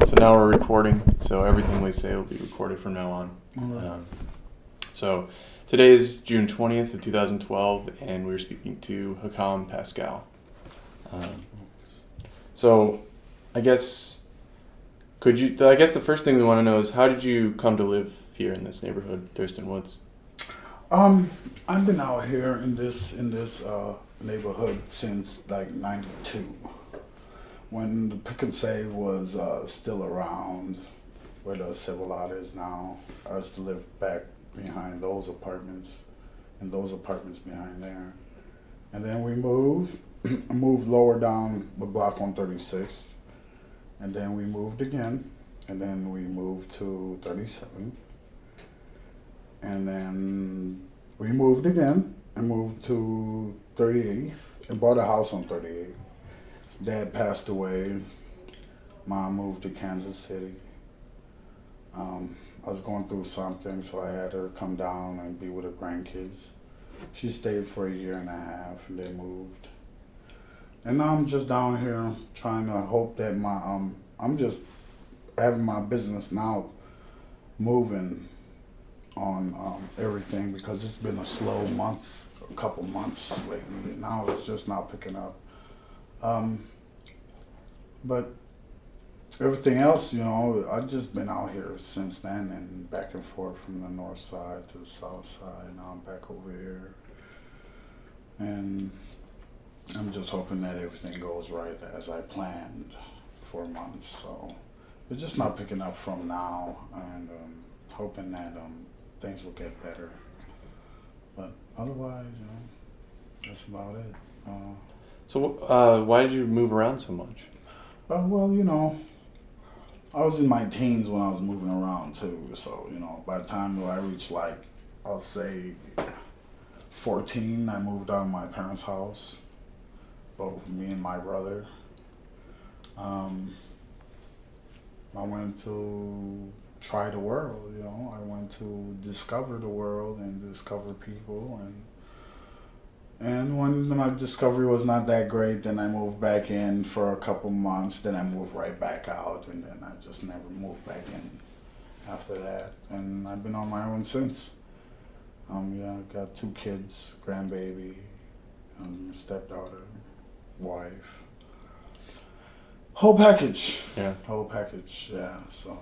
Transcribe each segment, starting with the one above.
So now we're recording, so everything we say will be recorded from now on. So today is June 20th of 2012, and we're speaking to Haakaam Pascal. So I guess the first thing we want to know is, how did you come to live here in this neighborhood, Thurston Woods? I've been out here in this neighborhood since like '92, when the pick and save was still around, where the Civil Lot is now. I used to live back behind those apartments, and those apartments behind there. And then we moved, moved lower down the block on 36, and then we moved again, and then we moved to 37. And then we moved again and moved to 38th and bought a house on 38th. Dad passed away. Mom moved to Kansas City. I was going through something, so I had her come down and be with her grandkids. She stayed for a year and a half and then moved. And now I'm just down here trying to hope that I'm just having my business now moving on everything, because it's been a slow a couple months lately. Now it's just now picking up. But everything else, I've just been out here since then and back and forth from the north side to the south side. Now I'm back over here. And I'm just hoping that everything goes right as I planned for months. So it's just not picking up from now, and hoping that things will get better. But otherwise, that's about it. So why did you move around so much? Well, I was in my teens when I was moving around too. So, by the time I reached I'll say 14, I moved out of my parents' house, both me and my brother. I went to try the world, I went to discover the world and discover people, and when my discovery was not that great, then I moved back in for a couple months, then I moved right back out, and then I just never moved back in after that, and I've been on my own since. I got 2 kids, grandbaby, stepdaughter, wife. Whole package. Yeah. So.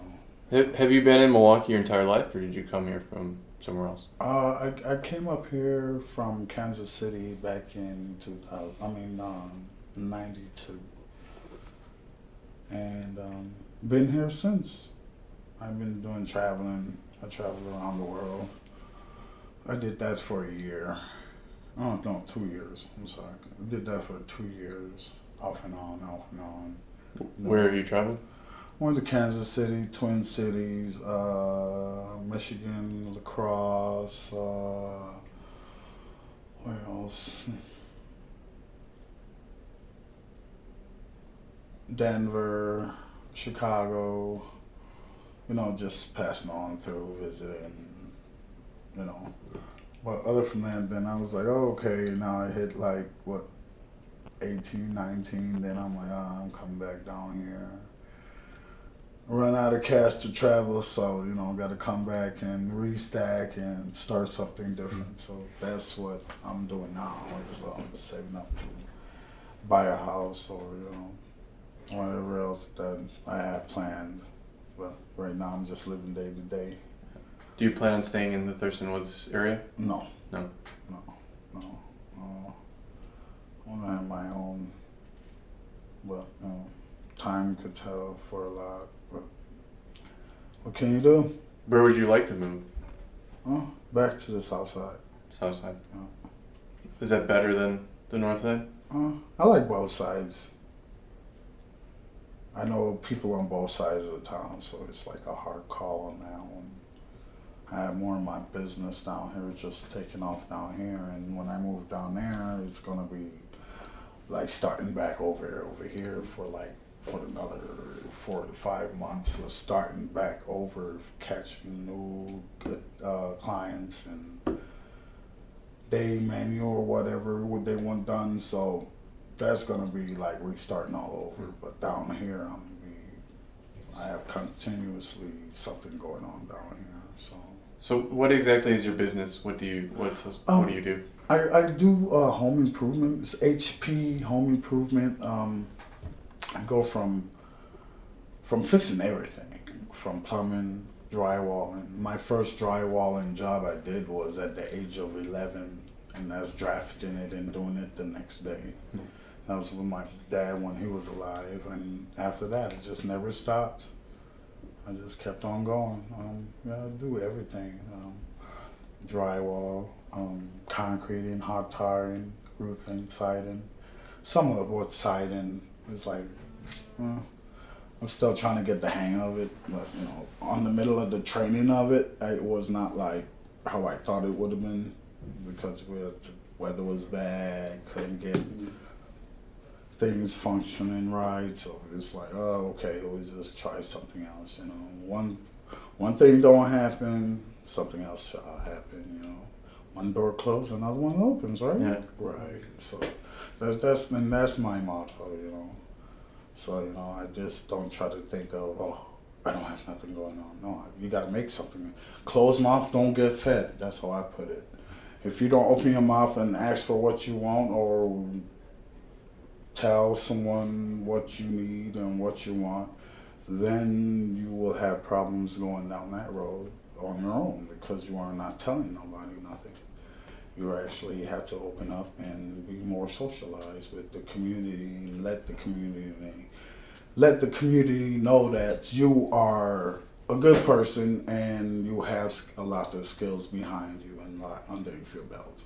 Have you been in Milwaukee your entire life, or did you come here from somewhere else? I came up here from Kansas City back in 92, and been here since. I've been doing traveling. I traveled around the world. I did that for a year. Oh no, 2 years. I'm sorry. I did that for 2 years, off and on. Where have you traveled? Went to Kansas City, Twin Cities, Michigan, La Crosse, where else? Denver, Chicago, just passing on through, visiting, But other from that, then I was like, oh, okay, now I hit 18, 19, then I'm like, I'm coming back down here. Run out of cash to travel, so got to come back and restack and start something different. So that's what I'm doing now, is saving up to buy a house or whatever else that I have planned. But right now I'm just living day to day. Do you plan on staying in the Thurston Woods area? No. No. I want to have my own. But time could tell for a lot. But what can you do? Where would you like to move? Back to the south side. South side. Yeah. Is that better than the north side? I like both sides. I know people on both sides of the town, so it's like a hard call on that one. I have more of my business down here, just taking off down here, and when I move down there, it's gonna be like starting back over here for another 4 to 5 months of starting back over, catching new good clients and day menu or whatever what they want done. So that's gonna be like restarting all over. But down here, I have continuously something going on down here. So what exactly is your business? What do you do? I do home improvement. It's HP home improvement. I go from fixing everything, from plumbing, drywalling. My first drywalling job I did was at the age of 11, and I was drafting it and doing it the next day. That was with my dad when he was alive, and after that, it just never stopped. I just kept on going. I do everything. Drywall, concreting, hot tarring, roofing, siding. Some of what's siding is like, I'm still trying to get the hang of it, but on the middle of the training of it, it was not like how I thought it would have been, because the weather was bad, couldn't get things functioning right, so it's like, oh, okay, we'll just try something else. One thing don't happen, something else shall happen. One door closes, another one opens, right? Yeah. Right. So that's my motto. So I just don't try to think of, I don't have nothing going on. No, you got to make something. Closed mouth don't get fed. That's how I put it. If you don't open your mouth and ask for what you want, or tell someone what you need and what you want, then you will have problems going down that road on your own, because you are not telling nobody nothing. You actually have to open up and be more socialized with the community, and let the community know that you are a good person and you have a lot of skills behind you and under your belt.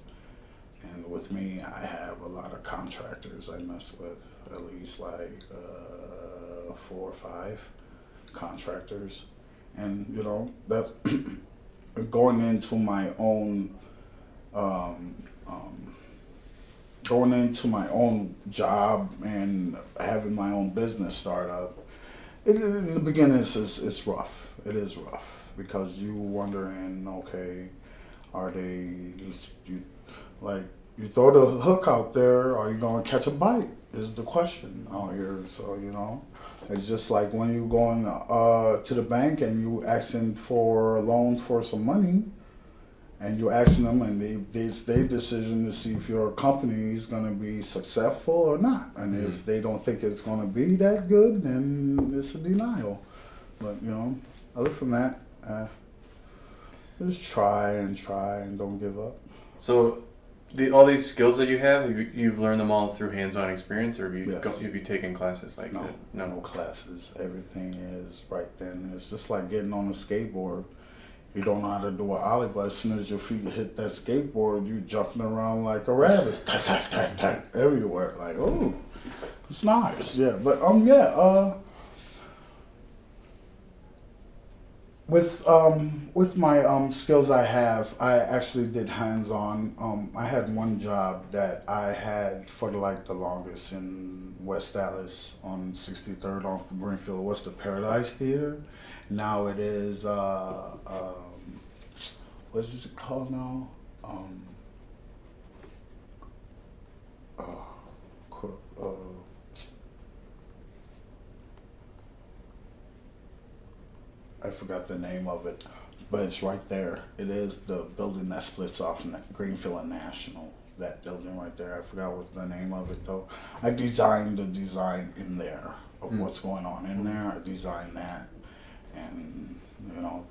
And with me, I have a lot of contractors I mess with, at least like 4 or 5 contractors. And that's going into my own job and having my own business startup. In the beginning, it's rough. It is rough, because you wondering, okay, are they you throw the hook out there, are you gonna catch a bite? Is the question out here. So it's just like when you going to the bank and you asking for a loan for some money, and you asking them, and it's their decision to see if your company is gonna be successful or not. And if they don't think it's gonna be that good, then it's a denial. But other from that, just try and don't give up. So, all these skills that you have, you've learned them all through hands-on experience, or have you taken classes like that? No classes. Everything is right then. It's just like getting on a skateboard. You don't know how to do an ollie, but as soon as your feet hit that skateboard, you jumping around like a rabbit, everywhere. Like, oh, it's nice. Yeah, but with my skills I have, I actually did hands-on. I had one job that I had for the longest in West Dallas on 63rd off of Greenfield. What's the Paradise Theater? Now it is what is it called now? I forgot the name of it, but it's right there. It is the building that splits off in Greenfield and National. That building right there. I forgot what the name of it though. I designed the design in there of what's going on in there. I designed that, and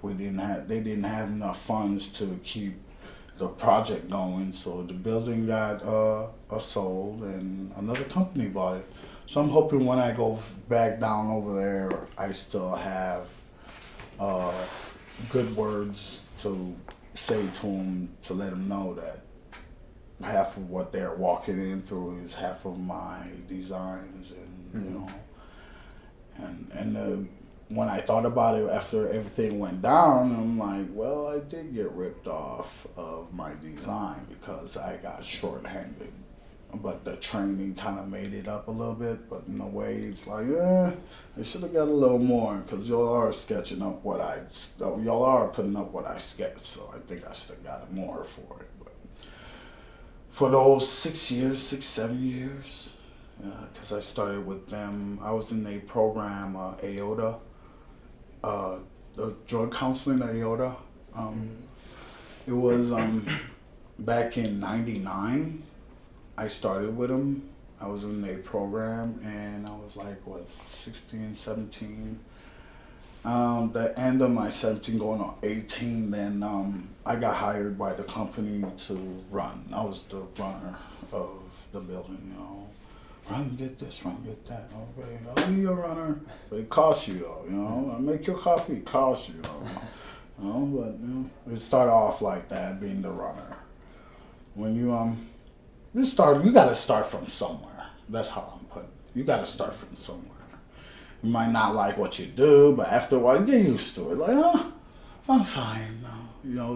they didn't have enough funds to keep the project going, so the building got sold and another company bought it. So I'm hoping when I go back down over there, I still have good words to say to them, to let them know that half of what they're walking in through is half of my designs, and when I thought about it after everything went down, I'm like, well, I did get ripped off of my design because I got short-handed. But the training kind of made it up a little bit. But in a way, it's like, I should have got a little more, because y'all are sketching up y'all are putting up what I sketched. So I think I should have got more for it. But for those 7 years, because I started with them, I was in a program, AOTA. the drug counseling at IOTA. It was back in '99. I started with them. I was in a program, and I was like, 16, 17. The end of my 17 going on 18, then I got hired by the company to run. I was the runner of the building, Run, get this, run, get that. Okay, I'll be your runner. But it costs you, though, I make your coffee, it costs you, But, it started off like that, being the runner. When you gotta start from somewhere. That's how I'm putting it. You gotta start from somewhere. You might not like what you do, but after a while, you get used to it. Like, I'm fine.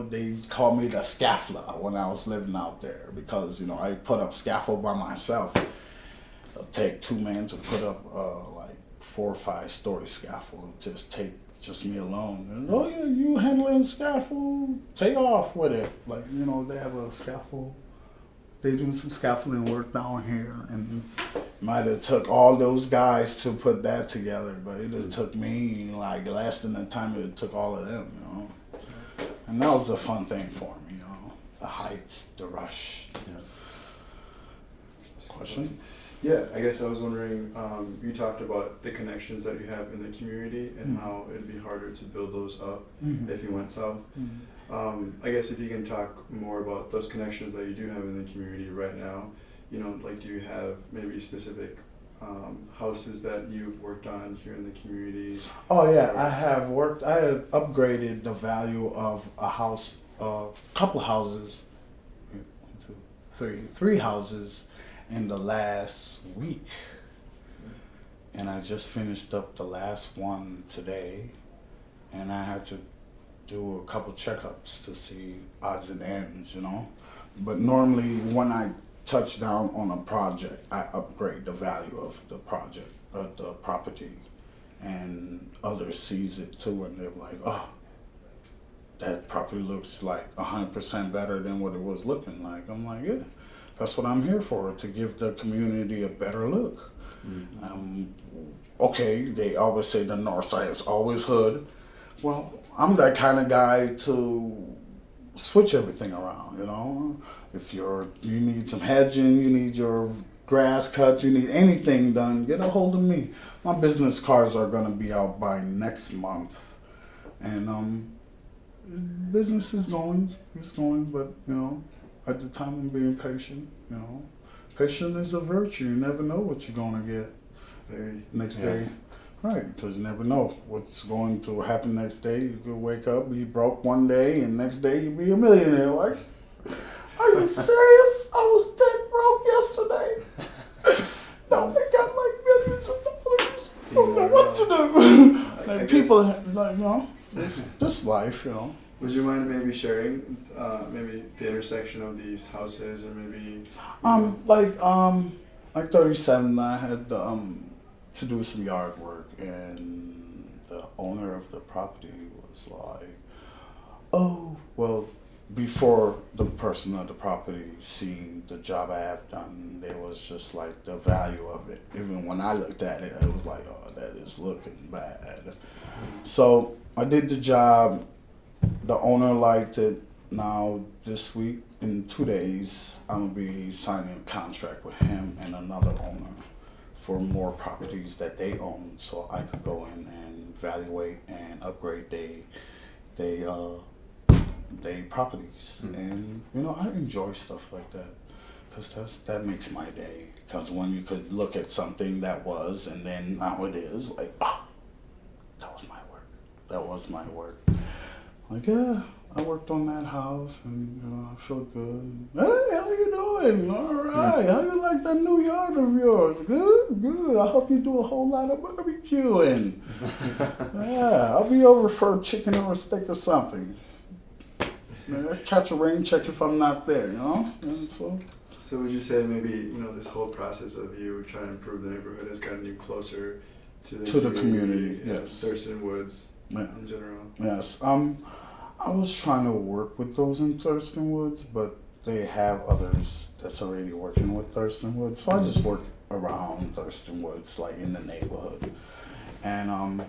They called me the scaffolder when I was living out there because, I put up scaffold by myself. It'll take 2 men to put up like 4 or 5 story scaffold. Just me alone. And, yeah, you handling scaffold, take off with it. Like, they have a scaffold. They do some scaffolding work down here, and might have took all those guys to put that together, but it took me like less than the time it took all of them, And that was a fun thing for me, The heights, the rush. Yeah. Question? Yeah, I guess I was wondering, you talked about the connections that you have in the community and how it'd be harder to build those up if you went south. I guess if you can talk more about those connections that you do have in the community right now, do you have maybe specific houses that you've worked on here in the community? Oh yeah, I have upgraded the value of a house, couple houses, 3 houses in the last week. And I just finished up the last one today, and I had to do a couple checkups to see odds and ends, But normally when I touch down on a project, I upgrade the value of the project, of the property, and others sees it too, and they're like, oh, that property looks like 100% better than what it was looking like. I'm like, yeah, that's what I'm here for, to give the community a better look. Okay, they always say the north side is always hood. Well, I'm that kind of guy to switch everything around, If you need some hedging, you need your grass cut, you need anything done, get a hold of me. My business cards are going to be out by next month. And business is going, but, at the time I'm being patient, Patience is a virtue. You never know what you're going to get next day. Right, because you never know what's going to happen next day. You could wake up, be broke one day, and next day you'll be a millionaire. Like, are you serious? I was dead broke yesterday. Now I got like millions of dollars. I don't know what to do. Like people, this life, Would you mind maybe sharing maybe the intersection of these houses, or maybe? Like 37, I had to do some yard work, and the owner of the property was like, oh, well, before the person of the property seen the job I have done, there was just like the value of it. Even when I looked at it, it was like, oh, that is looking bad. So I did the job. The owner liked it. Now this week, in 2 days, I'm gonna be signing a contract with him and another owner for more properties that they own, so I could go in and evaluate and upgrade they properties. And I enjoy stuff like that, because that makes my day. Because when you could look at something that was, and then now it is, like, oh, that was my work. Like, yeah, I worked on that house, and I feel good. Hey, how you doing? All right. How you like that new yard of yours? Good. I hope you do a whole lot of barbecuing. Yeah, I'll be over for a chicken or a steak or something. Catch a rain check if I'm not there, And So would you say maybe this whole process of you trying to improve the neighborhood has gotten you closer to the community? Yes. Thurston Woods in general. Yes. I was trying to work with those in Thurston Woods, but they have others that's already working with Thurston Woods. So I just work around Thurston Woods, like in the neighborhood. And,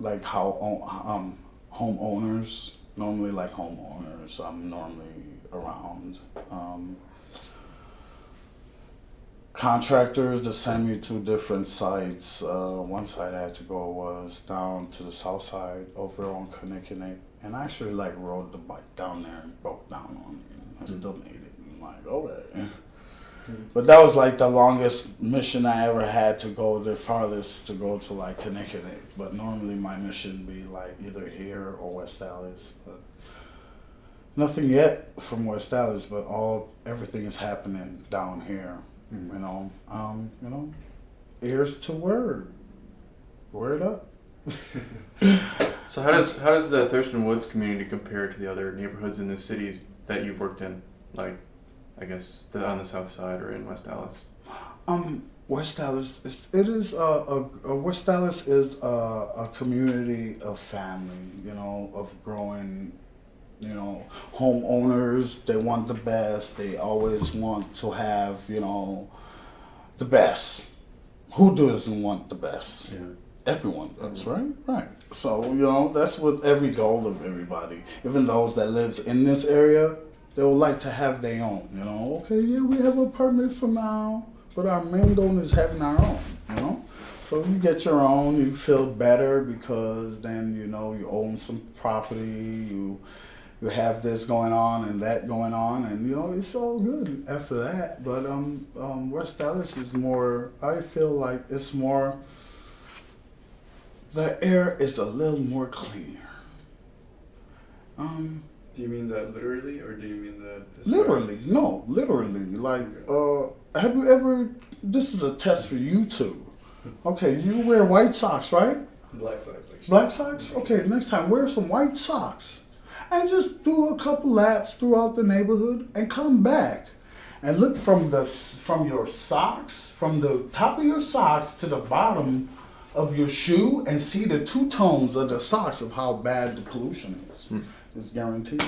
like how homeowners normally like homeowners. I'm normally around. Contractors that send me to different sites. One site I had to go was down to the south side over on Kinnickinnick, and I actually like rode the bike down there and broke down on me. I still made it. I'm like, okay. But that was like the longest mission I ever had to go, the farthest to go to like Kinnickinnick. But normally my mission be like either here or West Dallas. But nothing yet from West Dallas, but everything is happening down here. You know, ears to word up. So how does the Thurston Woods community compare to the other neighborhoods in the cities that you've worked in? Like, I guess on the south side or in West Dallas. West Dallas West Dallas is a community of family. You know, of growing. You know, homeowners, they want the best. They always want to have, you know, the best. Who doesn't want the best? Yeah. Everyone does, right? Right. So, you know, that's with every goal of everybody. Even those that lives in this area, they would like to have their own, you know. Okay, yeah, we have an apartment for now, but our main goal is having our own, you know. So you get your own, you feel better because then, you know, you own some property, you have this going on and that going on, and you know it's all good after that. But West Dallas is more. I feel like it's more. The air is a little more cleaner. Do you mean that literally, or do you mean that? Literally, no, literally. Like, have you ever? This is a test for you two. Okay, you wear white socks, right? Black socks, like. Black socks. Okay, next time wear some white socks. And just do a couple laps throughout the neighborhood and come back and look from your socks, from the top of your socks to the bottom of your shoe, and see the two tones of the socks of how bad the pollution is. It's guaranteed.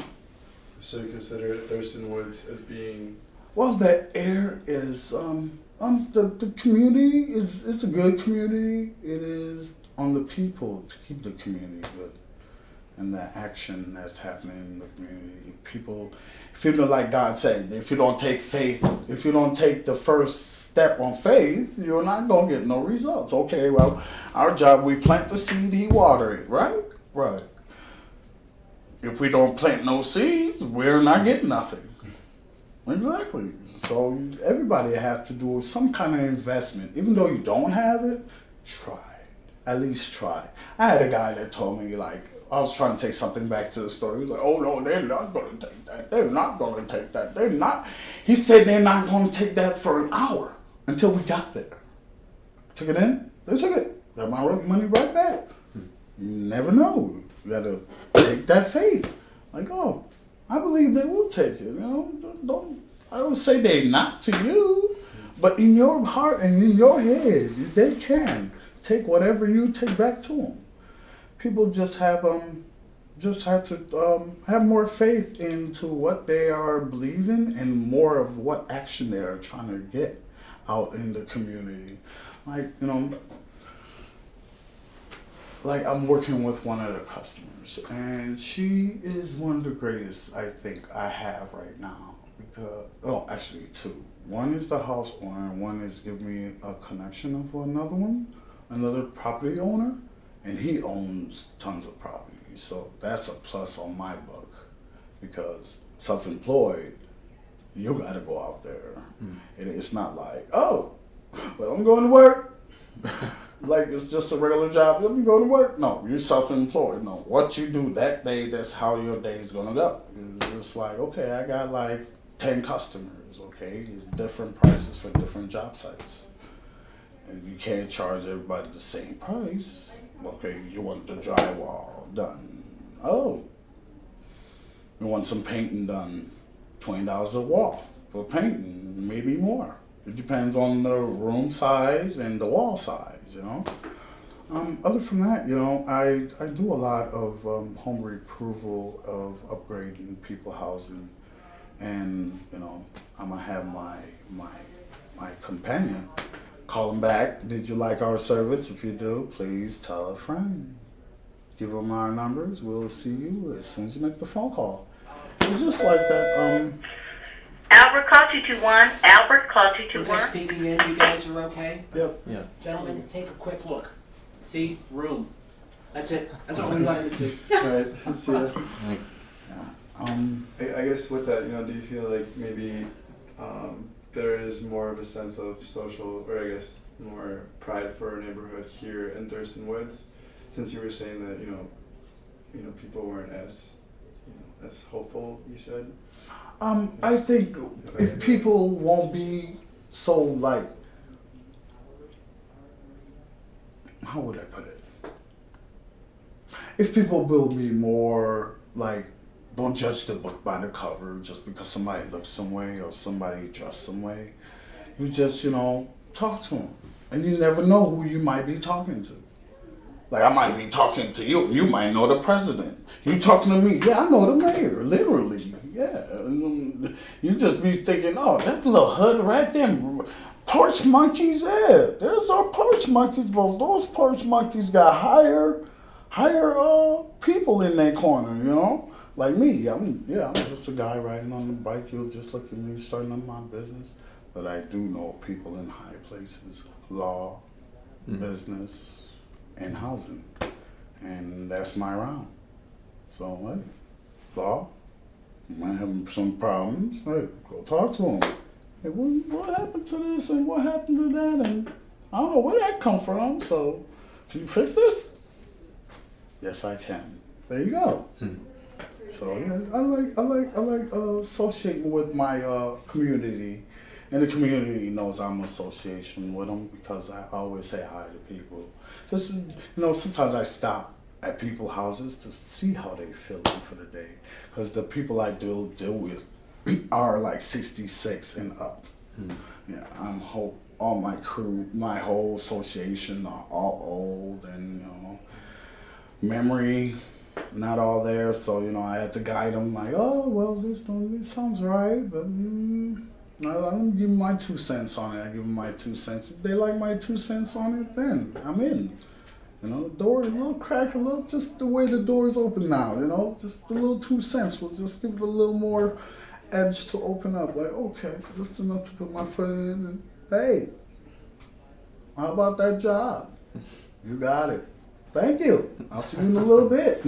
So you consider Thurston Woods as being? Well, the air is the community is it's a good community. It is on the people to keep the community good. And the action that's happening in the community. People, if you don't, like God said, if you don't take faith, if you don't take the first step on faith, you're not going to get no results. Okay, well, our job, we plant the seed, he water it, right? Right. If we don't plant no seeds, we're not getting nothing. Exactly. So everybody has to do some kind of investment. Even though you don't have it, try. At least try. I had a guy that told me, like, I was trying to take something back to the store. He was like, oh, no, they're not going to take that. They're not going to take that. They're not. He said they're not going to take that for an hour until we got there. Took it in. They took it. Got my money right back. You never know. You got to take that faith. Like, oh, I believe they will take it. You know, I don't say they're not to you, but in your heart and in your head, they can take whatever you take back to them. People just have to have more faith into what they are believing and more of what action they are trying to get out in the community. Like, you know, like I'm working with one of the customers, and she is one of the greatest I think I have right now. Because actually two. One is the house owner, and one is giving me a connection of another property owner. And he owns tons of property, so that's a plus on my book. Because self-employed, you got to go out there. It's not like, oh, well, I'm going to work. Like it's just a regular job. Let me go to work. No, you're self-employed. No, what you do that day, that's how your day is gonna go. It's just like, okay, I got like 10 customers. Okay, it's different prices for different job sites, and you can't charge everybody the same price. Okay, you want the drywall done. Oh, you want some painting done. $20 a wall for painting, maybe more. It depends on the room size and the wall size, you know. Other from that, you know, I do a lot of home reapproval of upgrading people housing, and you know, I'm gonna have my companion call them back. Did you like our service? If you do, please tell a friend. give them our numbers. We'll see you as soon as you make the phone call. It's just like that. Albert, call 221. Albert, call Was I 221. speaking in? You guys are okay? Yep. Yeah. Gentlemen, take a quick look. See? Room. That's it. That's all we wanted to see. Right. See ya. I guess with that, do you feel like maybe there is more of a sense of social, or I guess more pride for a neighborhood here in Thurston Woods, since you were saying that people weren't as as hopeful, you said. I think if people won't be so like, how would I put it? If people will be more like, don't judge the book by the cover just because somebody looks some way or somebody dressed some way. You just, talk to them. And you never know who you might be talking to. Like, I might be talking to you. You might know the president. You talking to me. Yeah, I know the mayor, literally. Yeah. You just be thinking, oh, that's a little hood right there. Porch monkeys, yeah. There's our porch monkeys, but those porch monkeys got higher people in that corner, Like me, I'm just a guy riding on the bike. You'll just look at me starting up my business. But I do know people in high places, law, business, and housing. And that's my round. So, hey, law, you might have some problems. Hey, go talk to them. Hey, what happened to this and what happened to that? And I don't know where that come from. So, can you fix this? Yes, I can. There you go. So yeah, I like associating with my community, and the community knows I'm association with them because I always say hi to people. Just sometimes I stop at people's houses to see how they feeling for the day, because the people I deal with are like 66 and up. Yeah, all my crew, my whole association are all old and memory not all there, so I had to guide them like, oh well, this sounds right, but I don't give them my 2 cents on it. I give them my 2 cents. If they like my 2 cents on it, then I'm in. The door, a little crack, just the way the door's open now. Just a little 2 cents will just give it a little more edge to open up. Like, okay, just enough to put my foot in, and hey, how about that job? You got it. Thank you. I'll see you in a little bit.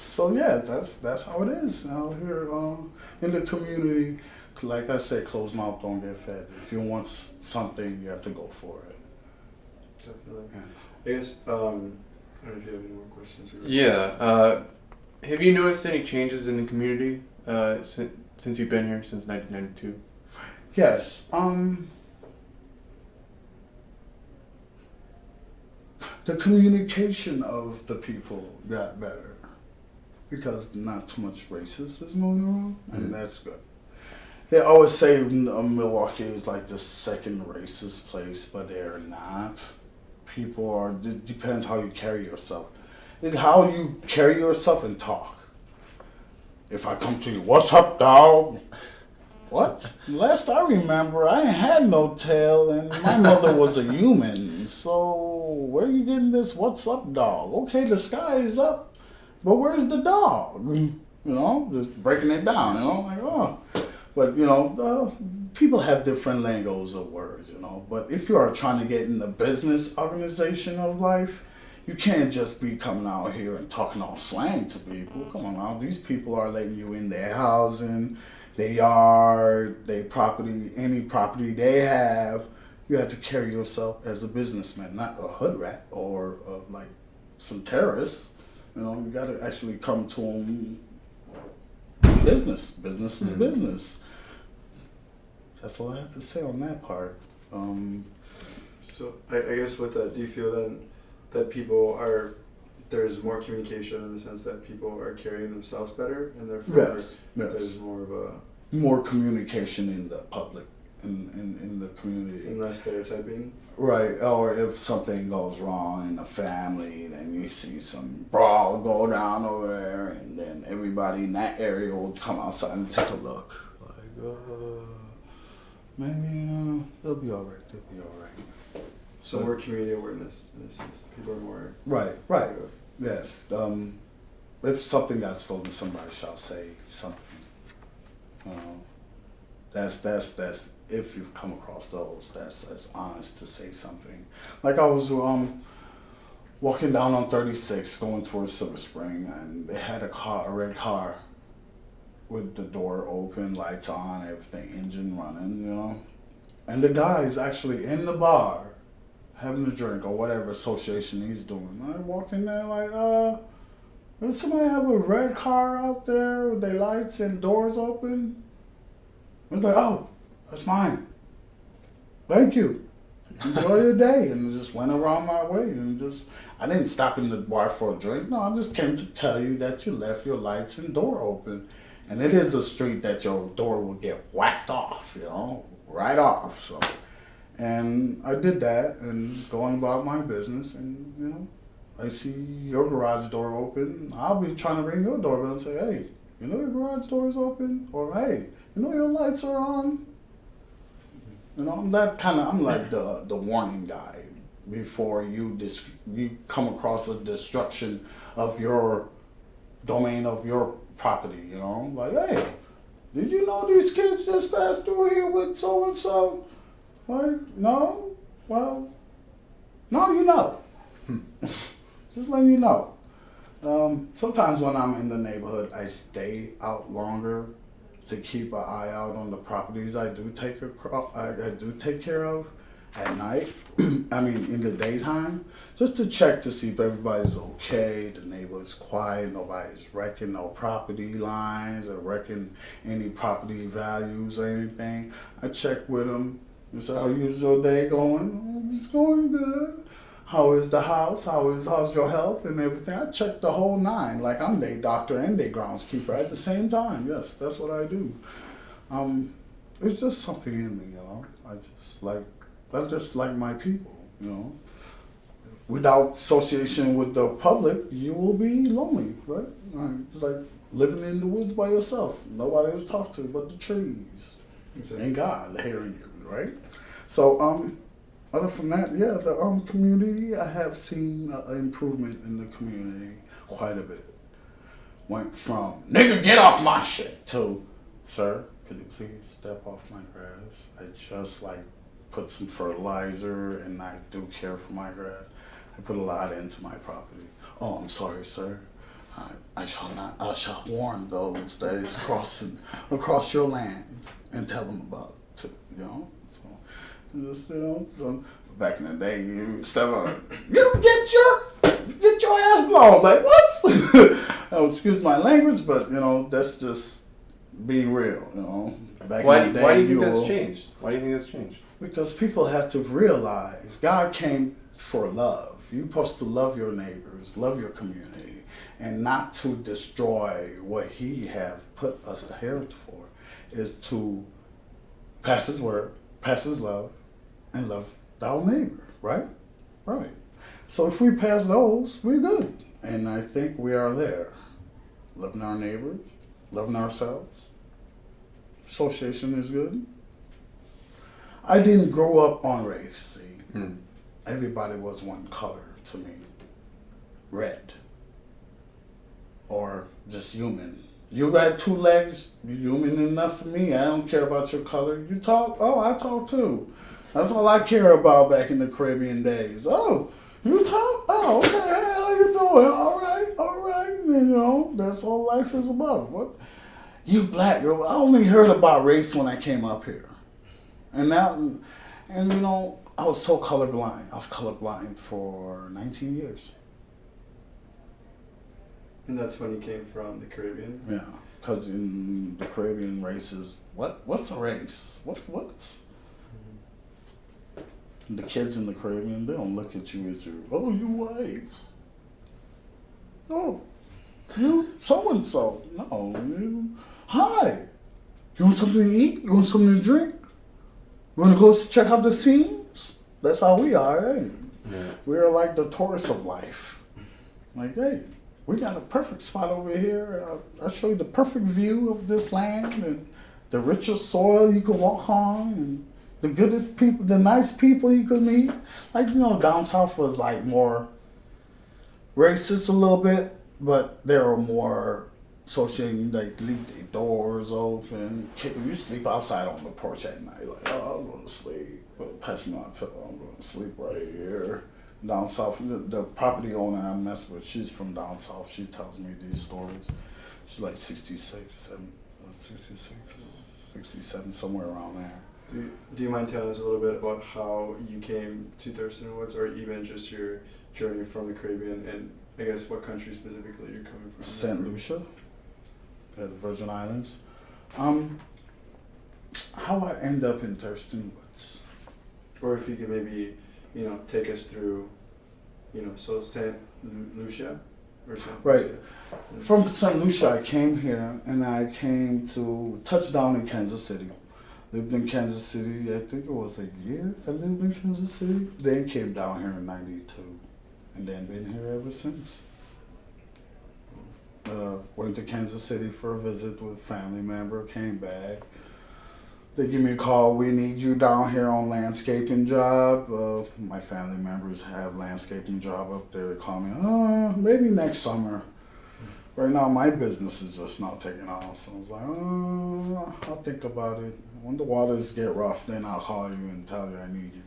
So yeah, that's how it is out here in the community. Like I said, closed mouth don't get fed. If you want something, you have to go for it. Definitely. Yeah. I guess I don't know if you have any more questions. Yeah. Have you noticed any changes in the community since you've been here since 1992? Yes. The communication of the people got better because not too much racist is going on, and that's good. They always say Milwaukee is like the second racist place, but they're not. People are, it depends how you carry yourself. It's how you carry yourself and talk. If I come to you, what's up, dog? What? Last I remember, I ain't had no tail, and my mother was a human. So where you getting this? What's up, dog? Okay, the sky is up, but where's the dog? Just breaking it down. Like oh, but people have different lingo's of words. But if you are trying to get in the business organization of life, you can't just be coming out here and talking all slang to people. Come on now, these people are letting you in their housing, their yard, their property, any property they have. You have to carry yourself as a businessman, not a hood rat or like some terrorists. You got to actually come to them. Business is business. That's all I have to say on that part. So I guess with that, do you feel then that there's more communication in the sense that people are carrying themselves better, and therefore yes. there's more communication in the public, in the community. and less stereotyping? Right, or if something goes wrong in the family, then you see some brawl go down over there, and then everybody in that area will come outside and take a look. Like, maybe they'll be all right. So more community awareness in a sense. People are more Right. Yes. If something got stolen, somebody shall say something. That's if you've come across those, that's honest to say something. Like I was walking down on 36 going towards Silver Spring, and they had a red car with the door open, lights on, everything, engine running, you know. And the guy's actually in the bar having a drink or whatever association he's doing. I walk in there like, does somebody have a red car out there with their lights and doors open? I was like, oh, that's mine. Thank you. Enjoy your day. And just went around my way and I didn't stop in the bar for a drink. No, I just came to tell you that you left your lights and door open. And it is the street that your door will get whacked off, you know, right off. So, and I did that and going about my business, and, you know, I see your garage door open. I'll be trying to ring your doorbell and say, hey, you know your garage door is open? Or, hey, you know your lights are on? You know, I'm like the warning guy before you come across a destruction of your domain, of your property, you know? Like, hey, did you know these kids just passed through here with so-and-so? Like, no? Well, no, you know. Just letting you know. Sometimes when I'm in the neighborhood, I stay out longer to keep an eye out on the properties I do take care of at night. I mean, in the daytime, just to check to see if everybody's okay, the neighborhood's quiet, nobody's wrecking no property lines or wrecking any property values or anything. I check with them and say, how's your day going? Oh, it's going good. How is the house? How's your health and everything? I check the whole nine, like I'm their doctor and their groundskeeper at the same time. Yes, that's what I do. It's just something in me, you know. I just like my people, you know. Without association with the public, you will be lonely, right? It's like living in the woods by yourself. Nobody to talk to but the trees. And God hearing you, right? So, other from that, yeah, the community, I have seen an improvement in the community quite a bit. Went from, nigga, get off my shit, to, sir, could you please step off my grass? I just put some fertilizer and I do care for my grass. I put a lot into my property. Oh, I'm sorry, sir. I shall warn those that is crossing across your land and tell them about it too, you know? So, just, you know, so back in the day, you step on, you get your ass blown. Like, what? Oh, excuse my language, but, you know, that's just being real, you know? Back in the day, why do you think that's changed? Why do you think that's changed? Because people have to realize God came for love. You're supposed to love your neighbors, love your community, and not to destroy what He have put us here for, is to pass His word, pass His love, and love our neighbor, right? Right. So if we pass those, we're good. And I think we are there. Loving our neighbors, loving ourselves. Association is good. I didn't grow up on race, see. Everybody was one color to me. Red. Or just human. You got two legs, you're human enough for me. I don't care about your color. You talk? Oh, I talk too. That's all I care about back in the Caribbean days. Oh, you talk? Oh, okay, hey, how you doing? All right. And, you know, that's all life is about. What? You black girl, I only heard about race when I came up here. And you know, I was so colorblind. I was colorblind for 19 years. And that's when you came from the Caribbean? Yeah, because in the Caribbean races, what's a race? What's? The kids in the Caribbean, they don't look at you as you white. Oh, you so-and-so. No, you, hi. You want something to eat? You want something to drink? You want to go check out the scenes? That's how we are, eh? Yeah. We're like the tourists of life. Like, hey, we got a perfect spot over here. I'll show you the perfect view of this land and the richest soil you can walk on and the goodest people, the nice people you could meet. Like, you know, down south was like more racist a little bit, but they were more associating, like, leave their doors open. You sleep outside on the porch at night, like, oh, I'm going to sleep. Well, pass me my pillow, I'm going to sleep right here. Down south, the property owner I mess with, she's from down south. She tells me these stories. She's like 67, somewhere around there. Do you mind telling us a little bit about how you came to Thurston Woods, or even just your journey from the Caribbean, and I guess what country specifically you're coming from? St. Lucia, at the Virgin Islands. How I end up in Thurston Woods. Or if you could maybe, take us through, so St. Lucia or St. Right. Lucia. From St. Lucia, I came here, and I came to touchdown in Kansas City. Lived in Kansas City, I think it was a year I lived in Kansas City. Then came down here in '92, and then been here ever since. Went to Kansas City for a visit with a family member, came back. They give me a call, we need you down here on landscaping job. My family members have landscaping job up there. They call me, maybe next summer. Right now my business is just not taking off. So I was like, I'll think about it. When the waters get rough, then I'll call you and tell you I need you.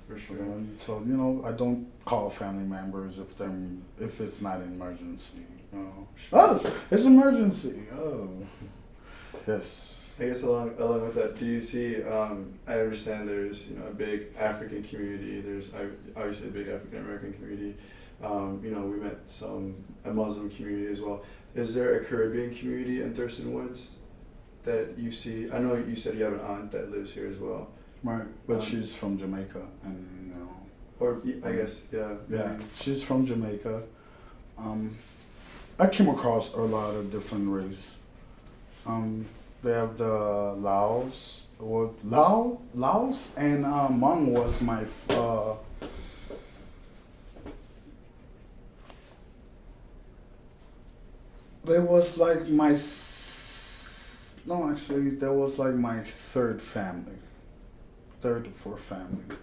For sure. So, I don't call family members if it's not an emergency. Oh, it's emergency. Oh, yes. I guess along with that, do you see? I understand there's a big African community. There's obviously a big African American community. We met a Muslim community as well. Is there a Caribbean community in Thurston Woods that you see? I know you said you have an aunt that lives here as well. Right, but she's from Jamaica, and Or I guess yeah. Yeah, she's from Jamaica. I came across a lot of different race. They have the Laos, and Hmong was my. There was like my. No, actually, that was like my third or fourth family,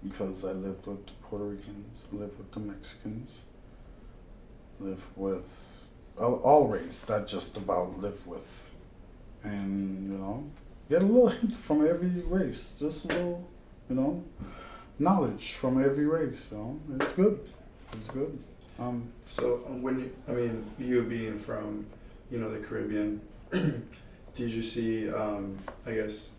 because I lived with the Puerto Ricans, lived with the Mexicans, lived with all race, not just about live with. And, get a little hint from every race, just a little, knowledge from every race, it's good. It's good. So you being from, the Caribbean, did you see, I guess,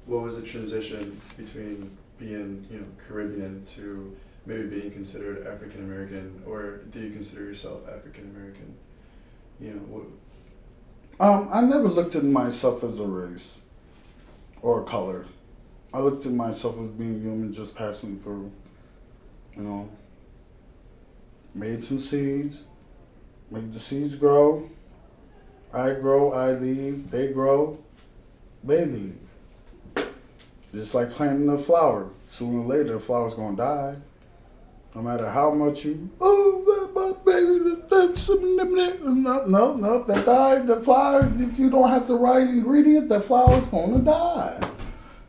what was the transition between being, Caribbean to maybe being considered African American, or do you consider yourself African American? I never looked at myself as a race or a color. I looked at myself as being human, just passing through. Made some seeds, make the seeds grow. I grow, I leave, they grow, they leave. Just like planting a flower. Sooner or later, the flower's gonna die. No matter how much you, my baby, no, that died, the flower, if you don't have the right ingredients, that flower's gonna die.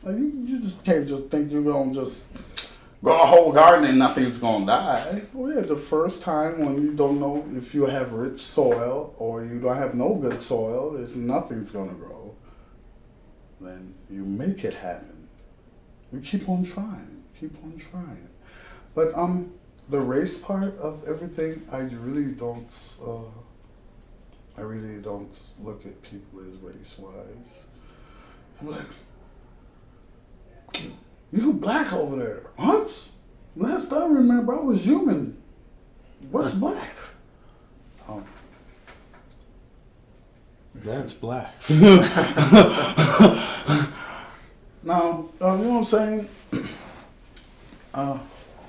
Like, you just can't just think you're gonna just grow a whole garden and nothing's gonna die. Well, yeah, the first time when you don't know if you have rich soil or you don't have no good soil, nothing's gonna grow. Then you make it happen. You keep on trying. But the race part of everything, I really don't look at people as race-wise. I'm like, you black over there. What? Last time I remember I was human. What's black? Oh. That's black. Now, you know what I'm saying?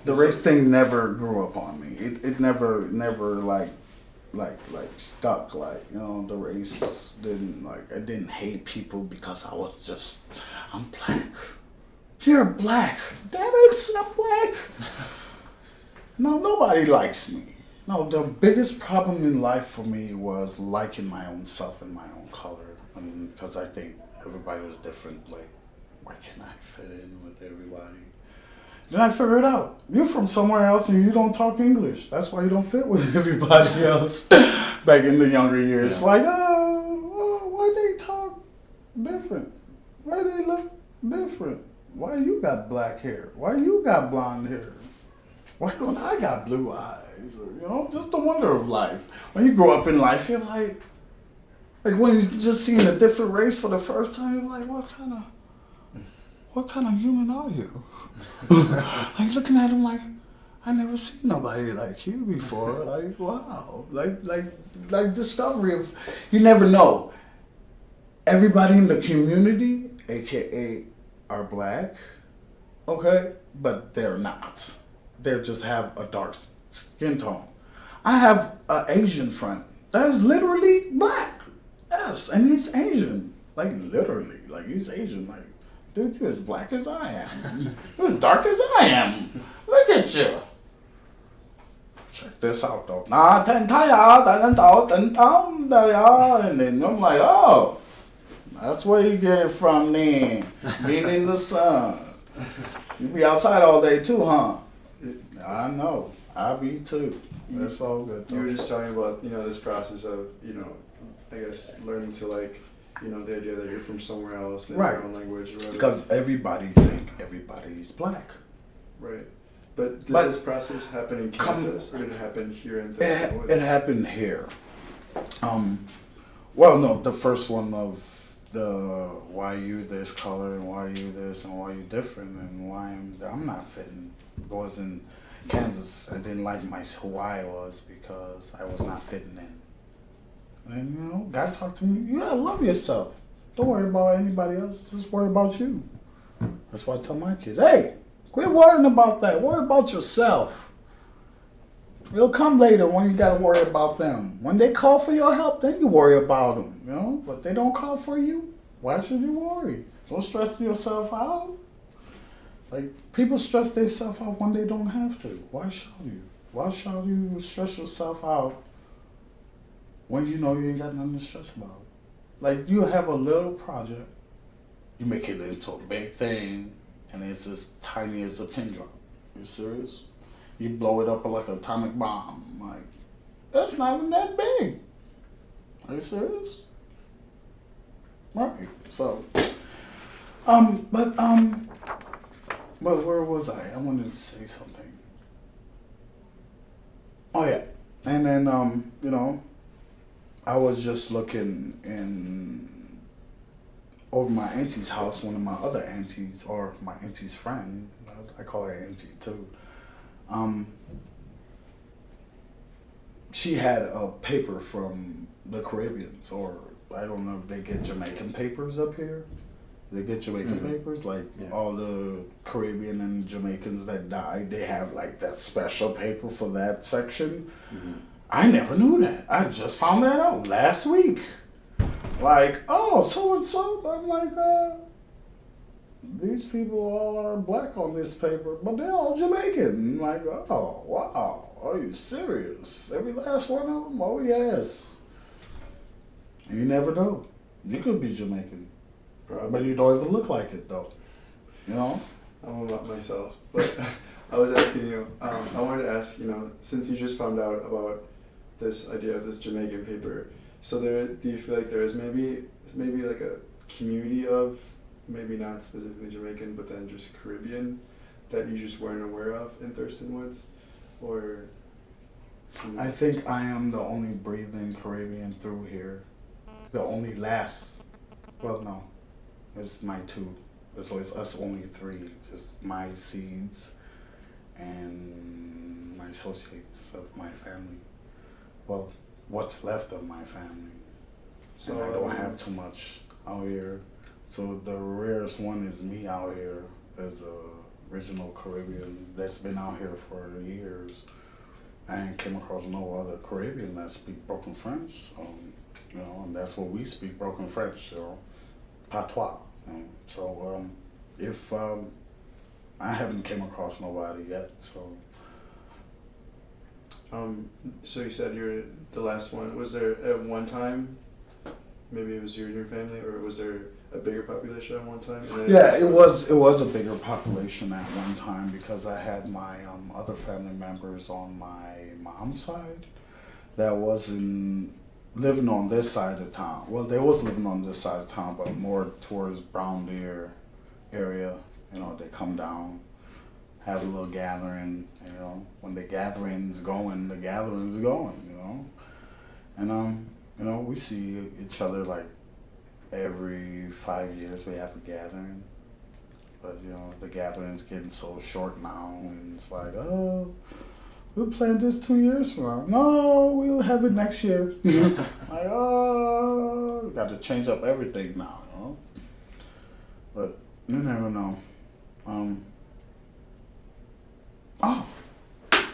The race thing never grew up on me. It never like stuck. Like, the race didn't, I didn't hate people because I'm black. You're black. Damn it, I'm black. No, nobody likes me. No, the biggest problem in life for me was liking my own self and my own color. Because I think everybody was different. Like, why can't I fit in with everybody? Then I figured it out. You're from somewhere else and you don't talk English. That's why you don't fit with everybody else. Back in the younger years, Yeah. like, why they talk different? Why they look different? Why you got black hair? Why you got blonde hair? Why don't I got blue eyes? Or, you know, just the wonder of life. When you grow up in life, you're like when you just seeing a different race for the first time, you're like, what kind of human are you? Like looking at him like, I never seen nobody like you before. Like, wow. Like discovery of, you never know. Everybody in the community, AKA, are black, okay? But they're not. They just have a dark skin tone. I have an Asian friend that is literally black. Yes, and he's Asian. Like, literally. Like, he's Asian. Like, dude, you're as black as I am. You're as dark as I am. Look at you. Check this out, though. And then I'm like, oh, that's where you get it from then. Being in the sun. You be outside all day too, huh? I know. I be too. That's all good, though. You were just talking about, this process of, I guess learning to like, the idea that you're from somewhere else in Right. your own language or whatever. Because everybody think everybody's black. Right. But did But- this process happen in Kansas or did it happen here in It, Thurston Woods? it happened here. Well, no, the first one of the why you this color and why you this and why you different and why I'm not fitting was in Kansas. I didn't like who I was because I was not fitting in. And God talked to me. You gotta love yourself. Don't worry about anybody else. Just worry about you. That's why I tell my kids, hey, quit worrying about that. Worry about yourself. It'll come later when you gotta worry about them. When they call for your help, then you worry about them, But they don't call for you, why should you worry? Don't stress yourself out. Like, people stress themselves out when they don't have to. Why should you? Why should you stress yourself out when you know you ain't got nothing to stress about? Like, you have a little project, you make it into a big thing, and it's as tiny as a pin drop. You serious? You blow it up like an atomic bomb. Like, that's not even that big. Are you serious? Right. So, but where was I? I wanted to say something. Oh yeah. And then, I was just looking over my auntie's house, one of my other aunties, or my auntie's friend. I call her auntie too. She had a paper from the Caribbeans, or I don't know if they get Jamaican papers up here. They get Jamaican papers, like all the Caribbean and Jamaicans that died, they have like that special paper for that section. Mm-hmm. I never knew that. I just found that out last week. Like, oh, so and so. I'm like, these people all are black on this paper, but they're all Jamaican. I'm like, oh, wow. Are you serious? Every last one of them? Oh, yes. You never know. You could be Jamaican. But you don't even look like it, though. I'm about myself. But I was asking you, I wanted to ask, since you just found out about this idea of this Jamaican paper, so do you feel like there is maybe like a community of, maybe not specifically Jamaican, but then just Caribbean that you just weren't aware of in Thurston Woods? Or I think I am the only breathing Caribbean through here. The only no. It's my two. So it's us only three. Just my seeds and my associates of my family. Well, what's left of my family. So and I don't have too much out here. So the rarest one is me out here as a original Caribbean that's been out here for years. I ain't came across no other Caribbean that speak broken French. And that's what we speak, broken French, patois. So if I haven't came across nobody yet, so. So you said you're the last one. Was there at one time, maybe it was you and your family, or was there a bigger population at one time? And then Yeah, it was a bigger population at one time because I had my other family members on my mom's side that wasn't living on this side of town. Well, they was living on this side of town, but more towards Brown Deer area. You know, they come down, have a little gathering. You know, when the gathering's going, the gathering's going. You know, and you know, we see each other like every 5 years. We have a gathering, but you know, the gathering's getting so short now, and it's like, oh, we'll plan this 2 years from now. No, we'll have it next year. Like, oh, we got to change up everything now, you know. But you never know. Oh,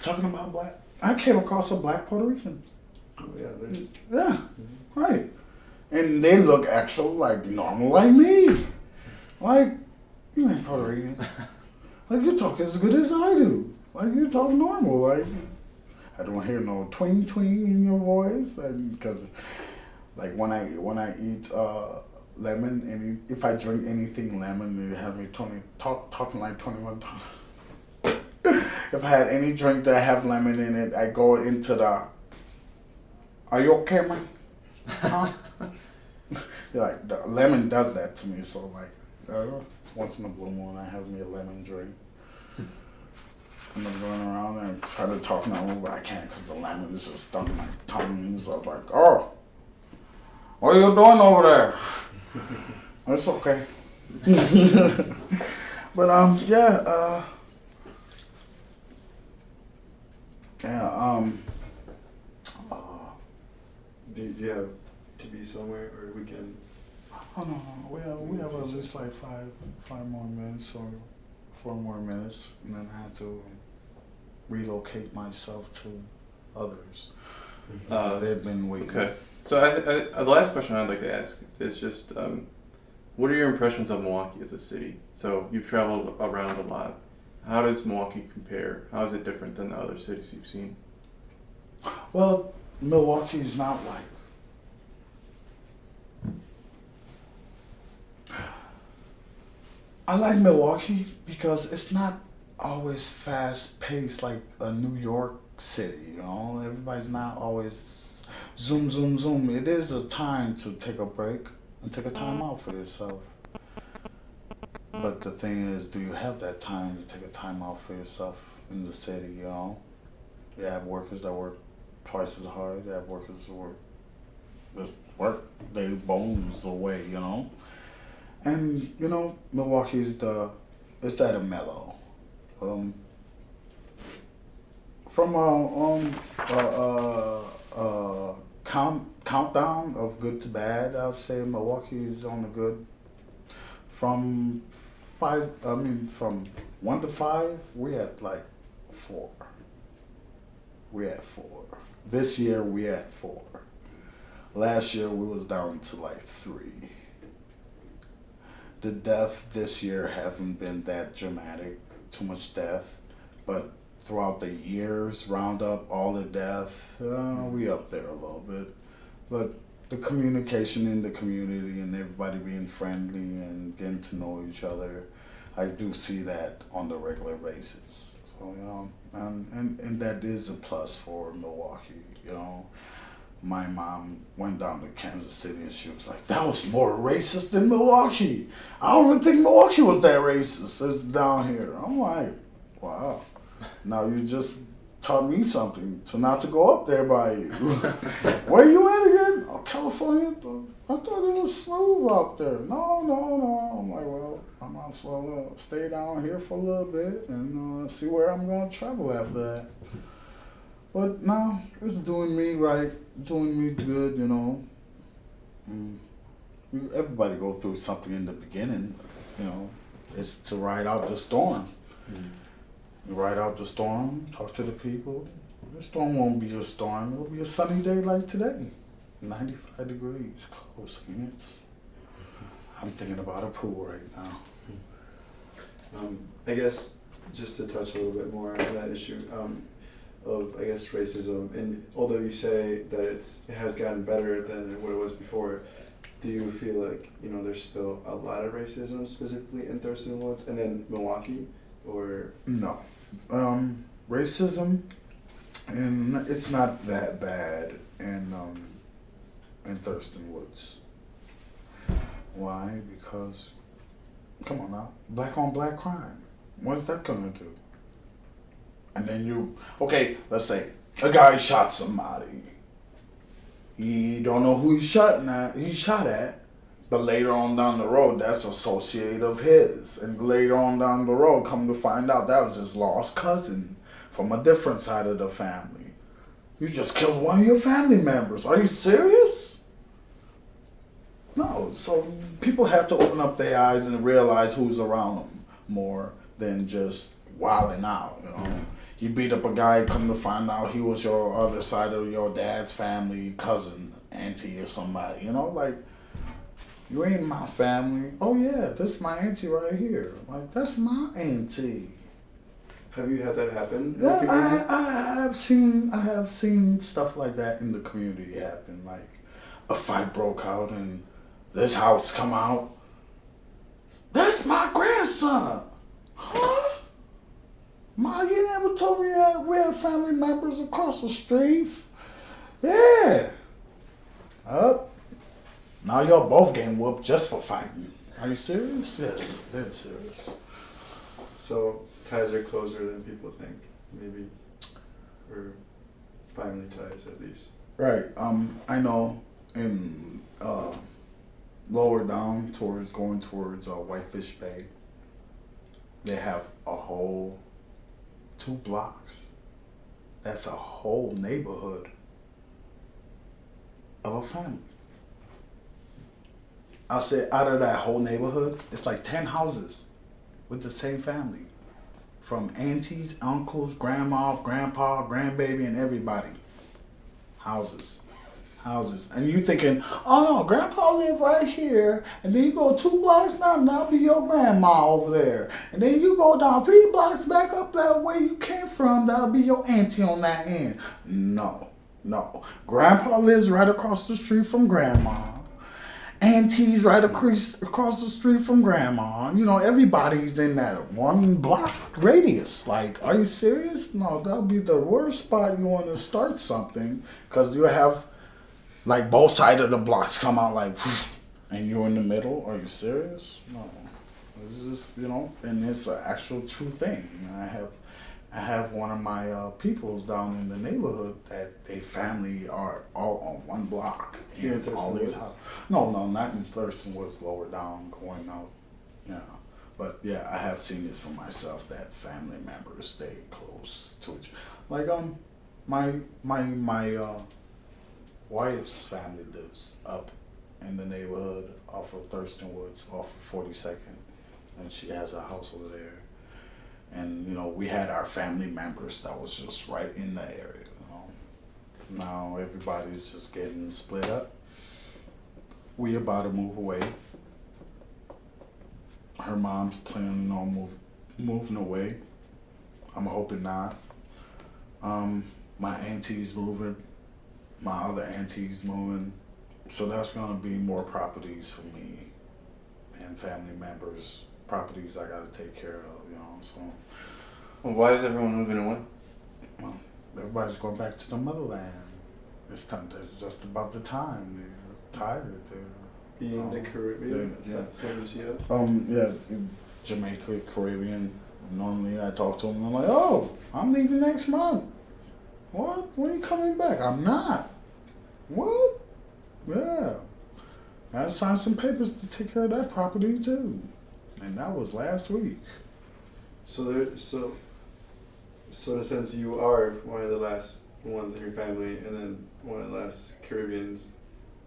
talking about black, I came across a black Puerto Rican. Oh yeah, there's. Yeah, right. And they look actually like normal like me. Like, you ain't Puerto Rican. Like, you talk as good as I do. Like, you talk normal. Like, I don't hear no twing in your voice. Because, like, when I eat lemon, and if I drink anything lemon, they have me talking like 21 times. If I had any drink that have lemon in it, I go into the, are you okay, man? Huh? Like, the lemon does that to me, so like, once in a blue moon, I have me a lemon drink. And I'm going around and try to talk normal, but I can't because the lemon is just stuck in my tongue. So I'm like, oh, what are you doing over there? It's okay. But yeah, Do you have to be somewhere, or we can? oh no, we have at least like five more minutes or 4 more minutes, and then I have to relocate myself to others because they've been waiting. Okay. So the last question I'd like to ask is just, what are your impressions of Milwaukee as a city? So you've traveled around a lot. How does Milwaukee compare? How is it different than the other cities you've seen? Well, Milwaukee is not like. I like Milwaukee because it's not always fast paced like a New York City, you know? Everybody's not always zoom, zoom, zoom. It is a time to take a break and take a time out for yourself. But the thing is, do you have that time to take a time out for yourself in the city, you know? You have workers that work twice as hard. You have workers who work their bones away, you know? And, you know, Milwaukee's it's at a mellow. From countdown of good to bad, I'll say Milwaukee is on the good. From 1 to 5, we had like 4. We had 4. This year we had 4. Last year we was down to like 3. The death this year haven't been that dramatic, too much death, but throughout the years, round up all the death, we up there a little bit. But the communication in the community and everybody being friendly and getting to know each other, I do see that on the regular basis. So, you know, and that is a plus for Milwaukee, you know. My mom went down to Kansas City and she was like, that was more racist than Milwaukee. I don't even think Milwaukee was that racist as down here. I'm like, wow. Now you just taught me something, so not to go up there by you. Where you at again? Oh, California? I thought it was smooth up there. No. I'm like, well, I might as well stay down here for a little bit and see where I'm going to travel after that. But no, it's doing me right, doing me good, you know. Everybody go through something in the beginning, you know. It's to ride out the storm. You ride out the storm, talk to the people. The storm won't be a storm. It'll be a sunny day like today. 95 degrees, close. I'm thinking about a pool right now. I guess just to touch a little bit more on that issue of, I guess, racism, and although you say that it has gotten better than what it was before, Do you feel like, there's still a lot of racism specifically in Thurston Woods and then Milwaukee, or? No. Racism, and it's not that bad in Thurston Woods. Why? Because, come on now, black on black crime. What's that gonna do? And then okay, let's say a guy shot somebody. He don't know who he shot at, but later on down the road, that's associate of his. And later on down the road, come to find out that was his lost cousin from a different side of the family. You just killed one of your family members. Are you serious? No. So people have to open up their eyes and realize who's around them more than just wilding out, You beat up a guy, come to find out he was your other side of your dad's family, cousin, auntie, or somebody. You ain't my family. Oh yeah, this is my auntie right here. Like, that's my auntie. Have you had that happen in the Yeah, community? I have seen stuff like that in the community happen. Like, a fight broke out and this house come out. That's my grandson. Huh? Ma, you never told me that we have family members across the street. Yeah. Up. Now y'all both getting whooped just for fighting. Are you serious? Yes, dead serious. So ties are closer than people think, maybe, or family ties at least. Right. I know in lower down going towards Whitefish Bay, they have a whole 2 blocks. That's a whole neighborhood of a family. I'll say out of that whole neighborhood, it's like 10 houses with the same family. From aunties, uncles, grandma, grandpa, grandbaby, and everybody. Houses. And you thinking, oh no, grandpa live right here, and then you go 2 blocks down, that'll be your grandma over there. And then you go down 3 blocks back up that way you came from, that'll be your auntie on that end. No. Grandpa lives right across the street from grandma. Auntie's right across the street from grandma. Everybody's in that 1 block radius. Like, are you serious? No, that'll be the worst spot you want to start something, because you have like both sides of the blocks come out like, and you're in the middle. Are you serious? No. It's just, and it's an actual true thing. I have one of my peoples down in the neighborhood that they family are all on 1 block. Here in Thurston Woods? No, not in Thurston Woods, lower down, going out. Yeah. But yeah, I have seen it for myself that family members stay close to each other. Like, my wife's family lives up in the neighborhood off of Thurston Woods, off of 42nd. And she has a house over there. And, we had our family members that was just right in the area, Now everybody's just getting split up. We about to move away. Her mom's planning on moving away. I'm hoping not. My auntie's moving. My other auntie's moving. So that's going to be more properties for me and family members. Properties I gotta take care of, so. Well, why is everyone moving away? Well, everybody's going back to the motherland. It's time. It's just about the time. They're tired. Being the Caribbean, yeah. so Lucia. Yeah, Jamaica, Caribbean. Normally I talk to them, I'm like, oh, I'm leaving next month. What? When are you coming back? I'm not. What? Yeah. I had to sign some papers to take care of that property too. And that was last week. So in a sense, you are one of the last ones in your family, and then one of the last Caribbeans.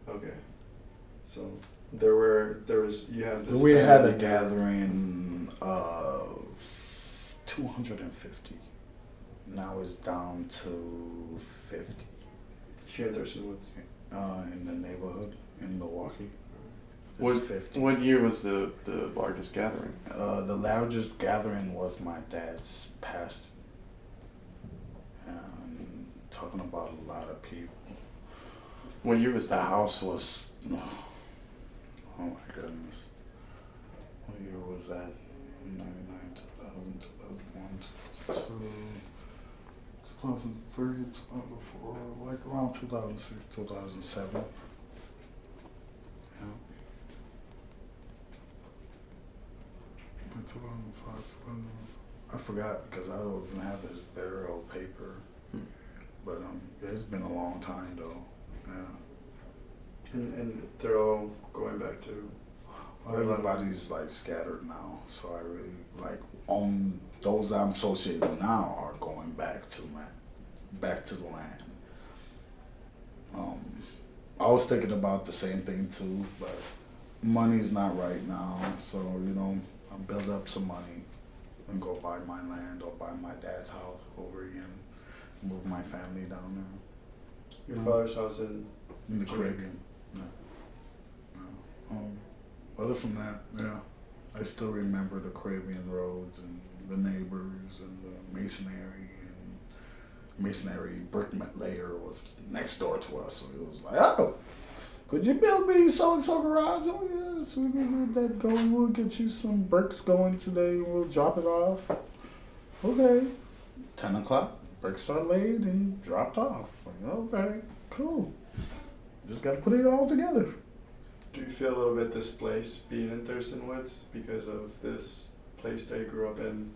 Okay. So you have this. We had a gathering of 250. Now it's down to 50. Here in Thurston Woods. In the neighborhood in Milwaukee. What year was the largest gathering? The largest gathering was my dad's passing. Talking about a lot of people. What year was The that? house was Oh my goodness. What year was that? 99, 2000, 2001, 2003, 2004, like around 2006, 2007. Yeah. Like 2005, 2000. I forgot because I don't even have his burial paper. But it's been a long time though. Yeah. And they're all going back to. Well, everybody's like scattered now, so I really like on those I'm associated with now are going back to the land. I was thinking about the same thing too, but money's not right now, so I'll build up some money and go buy my land or buy my dad's house over again, move my family down there. Your father's house in In the Caribbean. Yeah. Other from that, yeah, I still remember the Caribbean roads and the neighbors and the masonry brick layer was next door to us, so it was like, oh, could you build me so and so garage? Oh yes, we can get that going. We'll get you some bricks going today. We'll drop it off. Okay, 10 o'clock, bricks are laid and dropped off. Like, okay, cool. Just got to put it all together. Do you feel a little bit displaced being in Thurston Woods because of this place that you grew up in?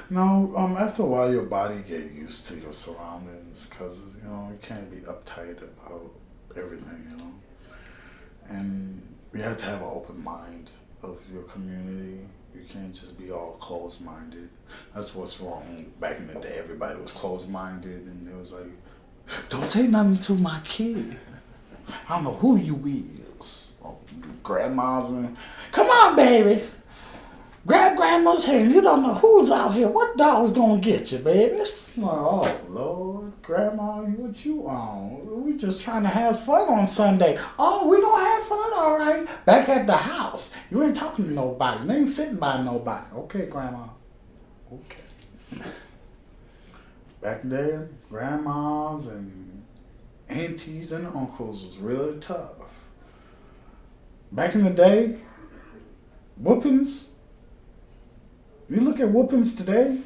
No, after a while your body get used to your surroundings because, you can't be uptight about everything, And you have to have an open mind of your community. You can't just be all closed-minded. That's what's wrong. Back in the day, everybody was closed-minded and it was like, don't say nothing to my kid. I don't know who you is. Oh, grandmas and, come on, baby. Grab grandma's hand. You don't know who's out here. What dog's gonna get you, baby? It's like, oh, Lord, grandma, what you on? We just trying to have fun on Sunday. Oh, we don't have fun, all right. Back at the house. You ain't talking to nobody. You ain't sitting by nobody. Okay, grandma. Okay. Back then, grandmas and aunties and uncles was really tough. Back in the day, whoopings, you look at whoopings today,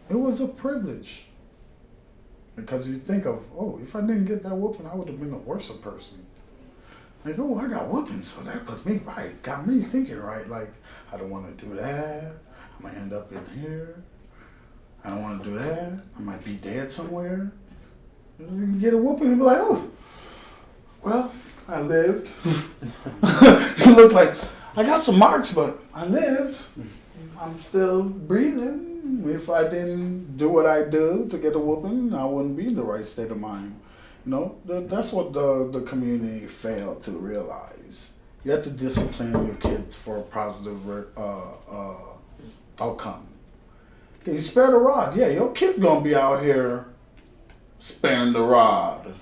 it was a privilege. Because you think of, oh, if I didn't get that whooping, I would have been a worse person. Like, oh, I got whooping, so that put me right. Got me thinking right. Like, I don't want to do that. I might end up in here. I don't want to do that. I might be dead somewhere. You get a whooping and be like, oh, well, I lived. You look like, I got some marks, but I lived. I'm still breathing. If I didn't do what I do to get a whooping, I wouldn't be in the right state of mind. That's what the community failed to realize. You have to discipline your kids for a positive outcome. You spare the rod. Yeah, your kid's gonna be out here sparing the rod.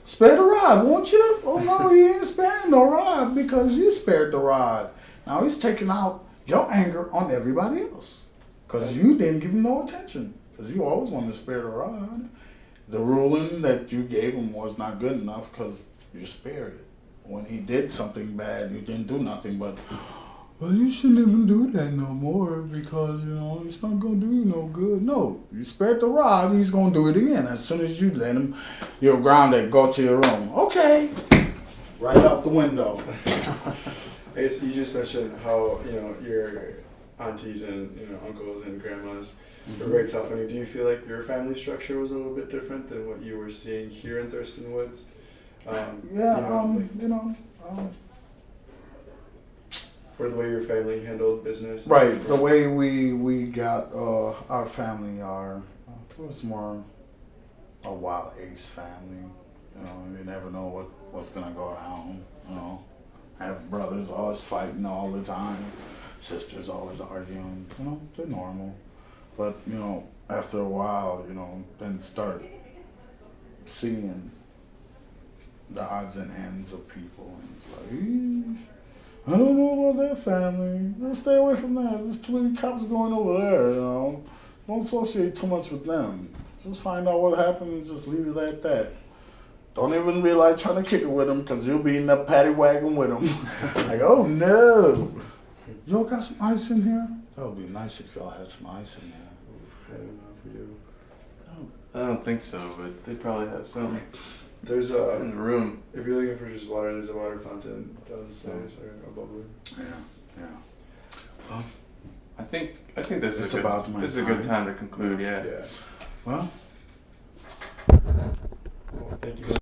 Spare the rod, won't you? Oh no, you ain't sparing the rod because you spared the rod. Now he's taking out your anger on everybody else because you didn't give him no attention because you always wanted to spare the rod. The ruling that you gave him was not good enough because you spared it. When he did something bad, you didn't do nothing but, well, you shouldn't even do that no more because, it's not going to do you no good. No, you spared the rod, he's going to do it again. As soon as you let him, you're grounded, go to your room. Okay. Right out the window. I guess you just mentioned how, your aunties and, uncles and grandmas were very tough on you. Do you feel like your family structure was a little bit different than what you were seeing here in Thurston Woods? Or the way your family handled business? Right, the way we got our family it was more a wild ace family. You never know what's gonna go down. I have brothers always fighting all the time, sisters always arguing. They're normal. But after a while, then start seeing the odds and ends of people, and it's like, I don't know about that family. Let's stay away from that. There's too many cops going over there, Don't associate too much with them. Just find out what happened and just leave it at that. don't even be like trying to kick it with them because you'll be in the paddy wagon with them. Like, oh no. Y'all got some ice in here? That would be nice if y'all had some ice in here. I don't know for you. I don't think so, but they probably have some There's in the room. if you're looking for just water, there's a water fountain downstairs or a bubbler. Yeah. I think this It's is about my this is a good time. time to conclude. Yeah. Yeah. Well, Well, thank you.